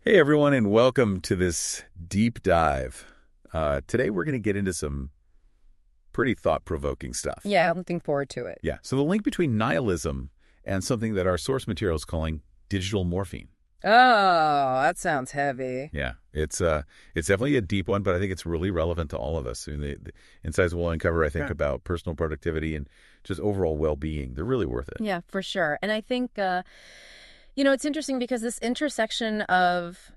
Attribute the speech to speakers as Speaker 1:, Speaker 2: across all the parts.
Speaker 1: Hey everyone, and welcome to this deep dive. Today we're going to get into some pretty thought-provoking stuff.
Speaker 2: Yeah, I'm looking forward to it.
Speaker 1: Yeah, so the link between nihilism and something that our source material is calling digital morphine.
Speaker 2: Oh, that sounds heavy.
Speaker 1: Yeah, it's definitely a deep one, but I think it's really relevant to all of us. I mean, the insights we'll uncover, I think,
Speaker 2: Sure.
Speaker 1: about personal productivity and just overall well-being, they're really worth it.
Speaker 2: Yeah, for sure. And I think, it's interesting because this intersection of,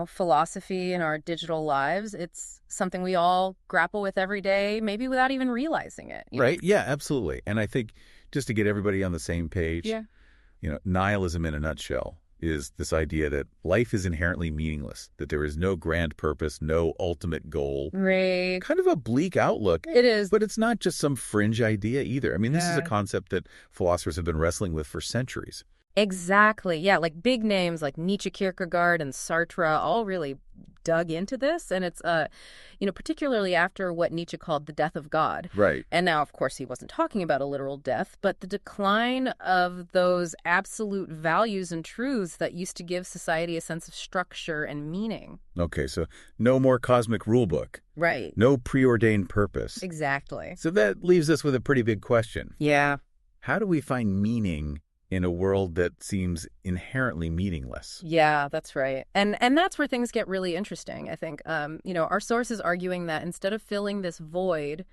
Speaker 2: philosophy in our digital lives, it's something we all grapple with every day, maybe without even realizing it.
Speaker 1: Right? Yeah, absolutely. And I think just to get everybody on the same page,
Speaker 2: Yeah.
Speaker 1: Nihilism in a nutshell is this idea that life is inherently meaningless, that there is no grand purpose, no ultimate goal.
Speaker 2: Right.
Speaker 1: Kind of a bleak outlook,
Speaker 2: It is.
Speaker 1: but it's not just some fringe idea either. I mean, this is a
Speaker 2: Yeah.
Speaker 1: concept that philosophers have been wrestling with for centuries.
Speaker 2: Exactly. Yeah, like big names like Nietzsche, Kierkegaard, and Sartre all really dug into this. And it's, particularly after what Nietzsche called the death of God.
Speaker 1: Right.
Speaker 2: And now, of course, he wasn't talking about a literal death, but the decline of those absolute values and truths that used to give society a sense of structure and meaning.
Speaker 1: Okay, so no more cosmic rulebook,
Speaker 2: Right.
Speaker 1: no preordained purpose.
Speaker 2: Exactly.
Speaker 1: So that leaves us with a pretty big question.
Speaker 2: Yeah.
Speaker 1: How do we find meaning in a world that seems inherently meaningless?
Speaker 2: Yeah, that's right. And that's where things get really interesting, I think. Our source is arguing that instead of filling this void,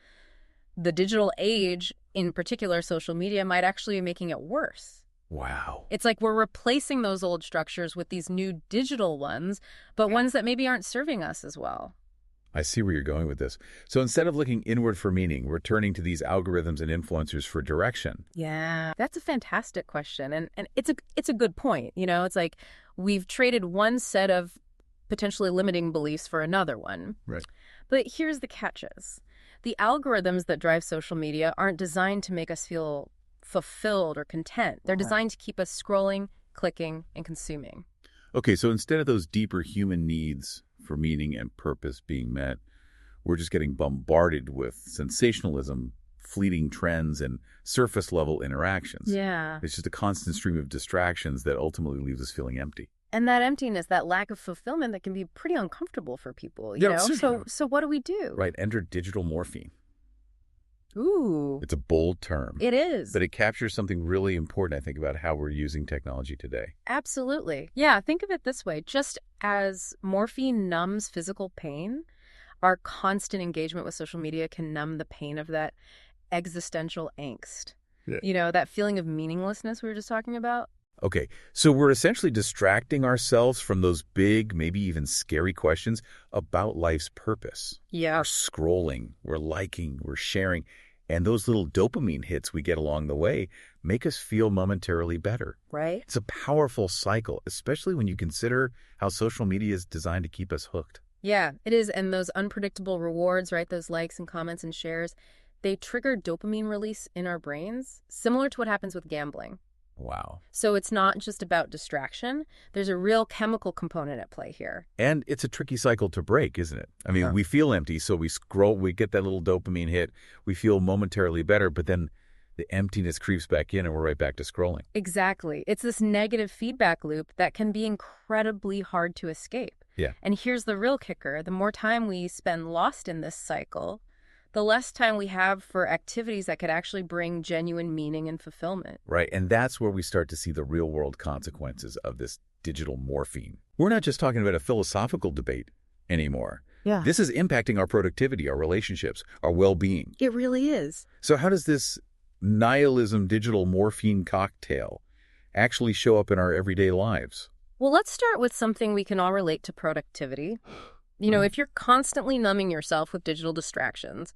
Speaker 2: the digital age, in particular social media, might actually be making it worse.
Speaker 1: Wow.
Speaker 2: It's like we're replacing those old structures with these new digital ones, but ones that maybe aren't serving us as well.
Speaker 1: I see where you're going with this. So instead of looking inward for meaning, we're turning to these algorithms and influencers for direction.
Speaker 2: Yeah, that's a fantastic question. And it's a good point. It's like we've traded one set of potentially limiting beliefs for another one.
Speaker 1: Right.
Speaker 2: But here's the catches. The algorithms that drive social media aren't designed to make us feel fulfilled or content. They're designed to keep us scrolling, clicking, and consuming.
Speaker 1: Okay, so instead of those deeper human needs for meaning and purpose being met, we're just getting bombarded with sensationalism, fleeting trends, and surface level interactions.
Speaker 2: Yeah.
Speaker 1: It's just a constant stream of distractions that ultimately leaves us feeling empty.
Speaker 2: And that emptiness, that lack of fulfillment, that can be pretty uncomfortable for people,
Speaker 1: Yeah,
Speaker 2: So what do we do?
Speaker 1: Right, enter digital morphine.
Speaker 2: Ooh,
Speaker 1: It's a bold term,
Speaker 2: it is.
Speaker 1: but it captures something really important, I think, about how we're using technology today.
Speaker 2: Absolutely. Yeah, think of it this way. Just as morphine numbs physical pain, our constant engagement with social media can numb the pain of that existential angst.
Speaker 1: Yeah.
Speaker 2: That feeling of meaninglessness we were just talking about.
Speaker 1: Okay, so we're essentially distracting ourselves from those big, maybe even scary questions about life's purpose.
Speaker 2: Yeah.
Speaker 1: We're scrolling, we're liking, we're sharing, and those little dopamine hits we get along the way make us feel momentarily better.
Speaker 2: Right?
Speaker 1: It's a powerful cycle, especially when you consider how social media is designed to keep us hooked.
Speaker 2: Yeah, it is. And those unpredictable rewards, right? Those likes and comments and shares, they trigger dopamine release in our brains, similar to what happens with gambling.
Speaker 1: Wow.
Speaker 2: So it's not just about distraction. There's a real chemical component at play here.
Speaker 1: And it's a tricky cycle to break, isn't it? I mean, we feel empty, so we scroll, we get that little dopamine hit, we feel momentarily better, but then the emptiness creeps back in and we're right back to scrolling.
Speaker 2: Exactly. It's this negative feedback loop that can be incredibly hard to escape.
Speaker 1: Yeah.
Speaker 2: And here's the real kicker. The more time we spend lost in this cycle, the less time we have for activities that could actually bring genuine meaning and fulfillment.
Speaker 1: Right, and that's where we start to see the real-world consequences of this digital morphine. We're not just talking about a philosophical debate anymore.
Speaker 2: Yeah.
Speaker 1: This is impacting our productivity, our relationships, our well-being.
Speaker 2: It really is.
Speaker 1: So how does this nihilism digital morphine cocktail actually show up in our everyday lives?
Speaker 2: Well, let's start with something we can all relate to: productivity. If you're constantly numbing yourself with digital distractions,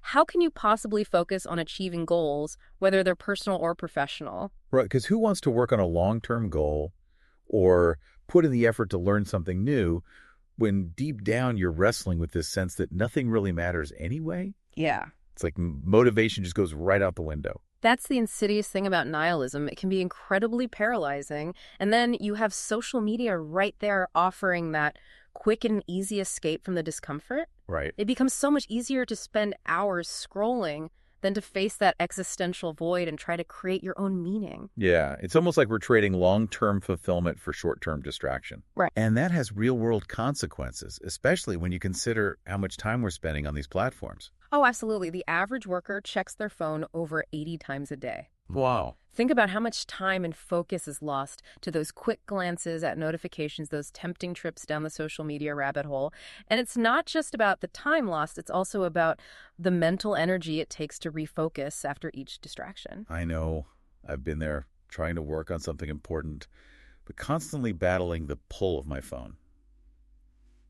Speaker 2: how can you possibly focus on achieving goals, whether they're personal or professional?
Speaker 1: Right, because who wants to work on a long-term goal or put in the effort to learn something new when deep down you're wrestling with this sense that nothing really matters anyway?
Speaker 2: Yeah.
Speaker 1: It's like motivation just goes right out the window.
Speaker 2: That's the insidious thing about nihilism. It can be incredibly paralyzing. And then you have social media right there offering that quick and easy escape from the discomfort.
Speaker 1: Right.
Speaker 2: It becomes so much easier to spend hours scrolling than to face that existential void and try to create your own meaning.
Speaker 1: Yeah, it's almost like we're trading long-term fulfillment for short-term distraction.
Speaker 2: Right.
Speaker 1: And that has real-world consequences, especially when you consider how much time we're spending on these platforms.
Speaker 2: Oh, absolutely. The average worker checks their phone over 80 times a day.
Speaker 1: Wow.
Speaker 2: Think about how much time and focus is lost to those quick glances at notifications, those tempting trips down the social media rabbit hole. And it's not just about the time lost, it's also about the mental energy it takes to refocus after each distraction.
Speaker 1: I know. I've been there trying to work on something important, but constantly battling the pull of my phone.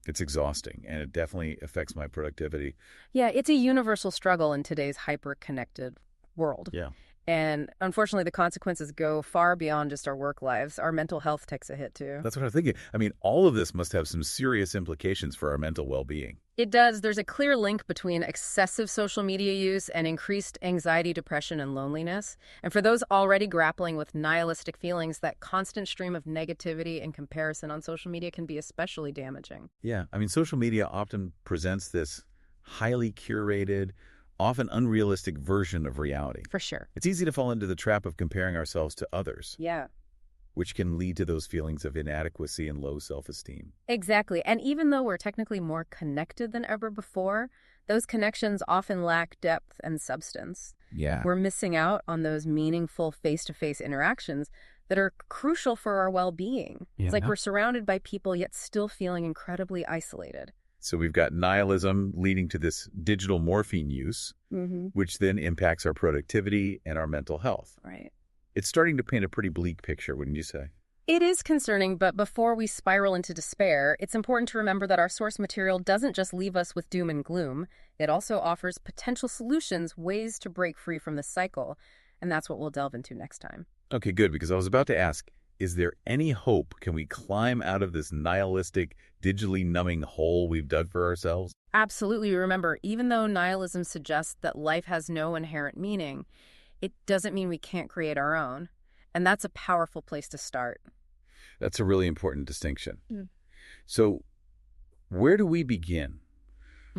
Speaker 1: It's exhausting, and it definitely affects my productivity.
Speaker 2: Yeah, it's a universal struggle in today's hyper-connected world.
Speaker 1: Yeah.
Speaker 2: And unfortunately, the consequences go far beyond just our work lives. Our mental health takes a hit, too.
Speaker 1: That's what I'm thinking. I mean, all of this must have some serious implications for our mental well-being.
Speaker 2: It does. There's a clear link between excessive social media use and increased anxiety, depression, and loneliness. And for those already grappling with nihilistic feelings, that constant stream of negativity and comparison on social media can be especially damaging.
Speaker 1: Yeah. I mean, social media often presents this highly curated, often unrealistic version of reality.
Speaker 2: For sure.
Speaker 1: It's easy to fall into the trap of comparing ourselves to others,
Speaker 2: Yeah.
Speaker 1: which can lead to those feelings of inadequacy and low self-esteem.
Speaker 2: Exactly. And even though we're technically more connected than ever before, those connections often lack depth and substance.
Speaker 1: Yeah.
Speaker 2: We're missing out on those meaningful face-to-face interactions that are crucial for our well-being. It's like we're surrounded by people yet still feeling incredibly isolated.
Speaker 1: So we've got nihilism leading to this digital morphine use, which then impacts our productivity and our mental health.
Speaker 2: Right.
Speaker 1: It's starting to paint a pretty bleak picture, wouldn't you say?
Speaker 2: It is concerning, but before we spiral into despair, it's important to remember that our source material doesn't just leave us with doom and gloom. It also offers potential solutions, ways to break free from this cycle. And that's what we'll delve into next time.
Speaker 1: Okay, good, because I was about to ask, is there any hope? Can we climb out of this nihilistic, digitally numbing hole we've dug for ourselves?
Speaker 2: Absolutely. Remember, even though nihilism suggests that life has no inherent meaning, it doesn't mean we can't create our own. And that's a powerful place to start.
Speaker 1: That's a really important distinction. So where do we begin?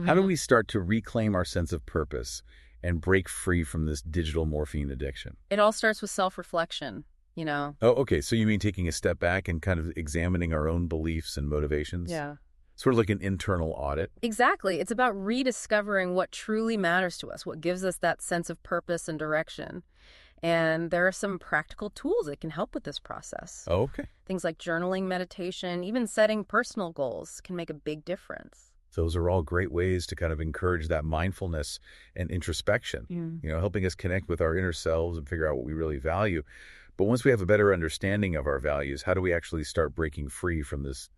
Speaker 1: How do we start to reclaim our sense of purpose and break free from this digital morphine addiction?
Speaker 2: It all starts with self-reflection, you know.
Speaker 1: Oh, okay. So you mean taking a step back and kind of examining our own beliefs and motivations?
Speaker 2: Yeah.
Speaker 1: Sort of like an internal audit?
Speaker 2: Exactly. It's about rediscovering what truly matters to us, what gives us that sense of purpose and direction. And there are some practical tools that can help with this process.
Speaker 1: Oh, okay.
Speaker 2: Things like journaling, meditation, even setting personal goals can make a big difference.
Speaker 1: Those are all great ways to kind of encourage that mindfulness and introspection, helping us connect with our inner selves and figure out what we really value. But once we have a better understanding of our values, how do we actually start breaking free from this,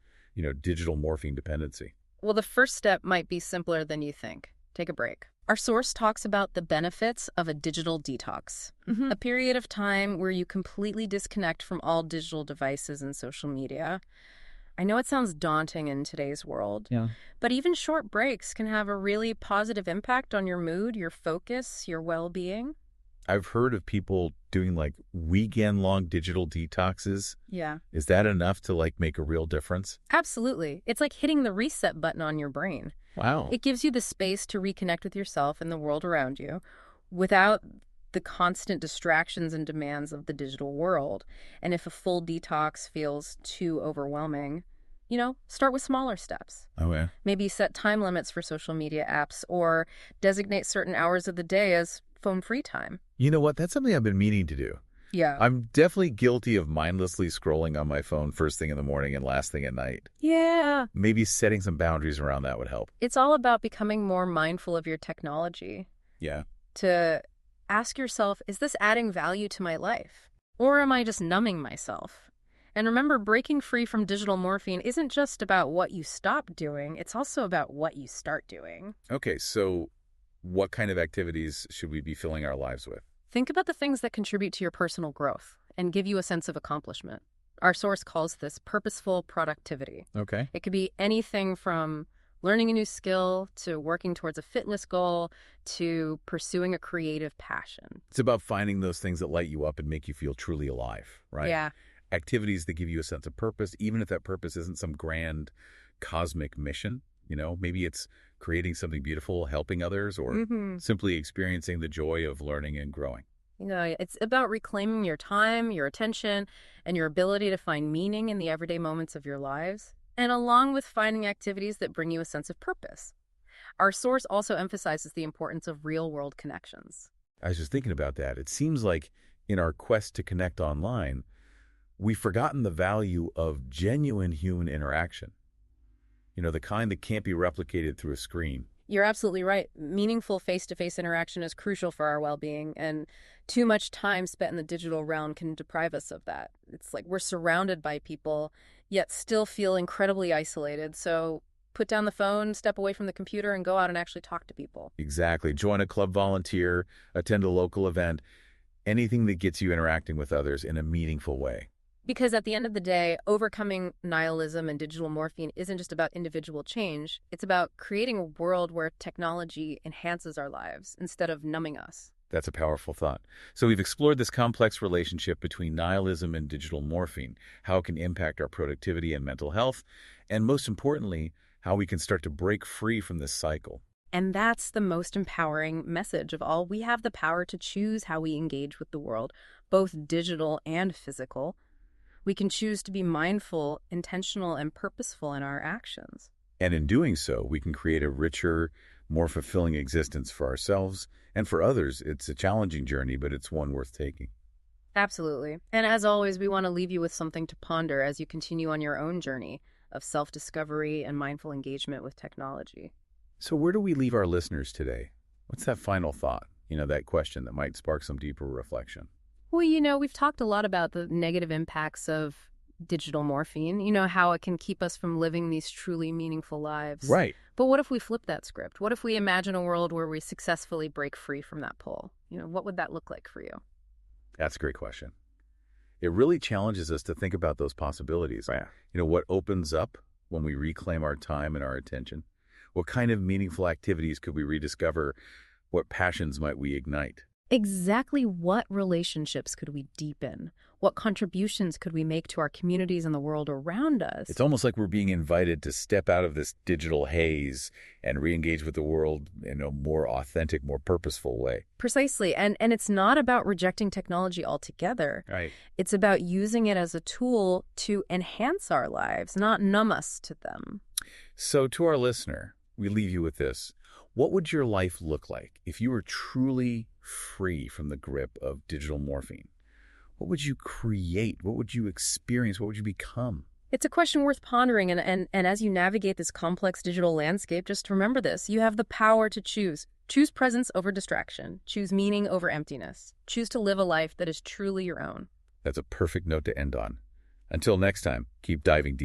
Speaker 1: digital morphine dependency?
Speaker 2: Well, the first step might be simpler than you think. Take a break. Our source talks about the benefits of a digital detox, a period of time where you completely disconnect from all digital devices and social media. I know it sounds daunting in today's world, but even short breaks can have a really positive impact on your mood, your focus, your well-being.
Speaker 1: I've heard of people doing like weekend-long digital detoxes.
Speaker 2: Yeah.
Speaker 1: Is that enough to make a real difference?
Speaker 2: Absolutely. It's like hitting the reset button on your brain.
Speaker 1: Wow.
Speaker 2: It gives you the space to reconnect with yourself and the world around you without the constant distractions and demands of the digital world. And if a full detox feels too overwhelming, start with smaller steps.
Speaker 1: Oh, yeah.
Speaker 2: Maybe set time limits for social media apps or designate certain hours of the day as phone-free time.
Speaker 1: You know what? That's something I've been meaning to do.
Speaker 2: Yeah.
Speaker 1: I'm definitely guilty of mindlessly scrolling on my phone first thing in the morning and last thing at night.
Speaker 2: Yeah.
Speaker 1: Maybe setting some boundaries around that would help.
Speaker 2: It's all about becoming more mindful of your technology.
Speaker 1: Yeah.
Speaker 2: To ask yourself, is this adding value to my life? Or am I just numbing myself? And remember, breaking free from digital morphine isn't just about what you stop doing, it's also about what you start doing.
Speaker 1: Okay, so what kind of activities should we be filling our lives with?
Speaker 2: Think about the things that contribute to your personal growth and give you a sense of accomplishment. Our source calls this purposeful productivity.
Speaker 1: Okay.
Speaker 2: It could be anything from learning a new skill to working towards a fitness goal to pursuing a creative passion.
Speaker 1: It's about finding those things that light you up and make you feel truly alive, right?
Speaker 2: Yeah.
Speaker 1: Activities that give you a sense of purpose, even if that purpose isn't some grand cosmic mission. Maybe it's creating something beautiful, helping others, or
Speaker 2: Mm-hmm.
Speaker 1: simply experiencing the joy of learning and growing.
Speaker 2: It's about reclaiming your time, your attention, and your ability to find meaning in the everyday moments of your lives, and along with finding activities that bring you a sense of purpose. Our source also emphasizes the importance of real-world connections.
Speaker 1: I was just thinking about that. It seems like in our quest to connect online, we've forgotten the value of genuine human interaction. The kind that can't be replicated through a screen.
Speaker 2: You're absolutely right. Meaningful face-to-face interaction is crucial for our well-being, and too much time spent in the digital realm can deprive us of that. It's like we're surrounded by people, yet still feel incredibly isolated. So put down the phone, step away from the computer, and go out and actually talk to people.
Speaker 1: Exactly. Join a club volunteer, attend a local event, anything that gets you interacting with others in a meaningful way.
Speaker 2: Because at the end of the day, overcoming nihilism and digital morphine isn't just about individual change. It's about creating a world where technology enhances our lives instead of numbing us.
Speaker 1: That's a powerful thought. So we've explored this complex relationship between nihilism and digital morphine, how it can impact our productivity and mental health, and most importantly, how we can start to break free from this cycle.
Speaker 2: And that's the most empowering message of all. We have the power to choose how we engage with the world, both digital and physical. We can choose to be mindful, intentional, and purposeful in our actions.
Speaker 1: And in doing so, we can create a richer, more fulfilling existence for ourselves and for others. It's a challenging journey, but it's one worth taking.
Speaker 2: Absolutely. And as always, we want to leave you with something to ponder as you continue on your own journey of self-discovery and mindful engagement with technology.
Speaker 1: So where do we leave our listeners today? What's that final thought? That question that might spark some deeper reflection.
Speaker 2: Well, we've talked a lot about the negative impacts of digital morphine, how it can keep us from living these truly meaningful lives.
Speaker 1: Right.
Speaker 2: But what if we flip that script? What if we imagine a world where we successfully break free from that pull? What would that look like for you?
Speaker 1: That's a great question. It really challenges us to think about those possibilities.
Speaker 2: Right.
Speaker 1: What opens up when we reclaim our time and our attention? What kind of meaningful activities could we rediscover? What passions might we ignite?
Speaker 2: Exactly what relationships could we deepen? What contributions could we make to our communities and the world around us?
Speaker 1: It's almost like we're being invited to step out of this digital haze and re-engage with the world in a more authentic, more purposeful way.
Speaker 2: Precisely. And it's not about rejecting technology altogether.
Speaker 1: Right.
Speaker 2: It's about using it as a tool to enhance our lives, not numb us to them.
Speaker 1: So to our listener, we leave you with this. What would your life look like if you were truly free from the grip of digital morphine? What would you create? What would you experience? What would you become?
Speaker 2: It's a question worth pondering, and as you navigate this complex digital landscape, just remember this. You have the power to choose. Choose presence over distraction. Choose meaning over emptiness. Choose to live a life that is truly your own.
Speaker 1: That's a perfect note to end on. Until next time, keep diving deep.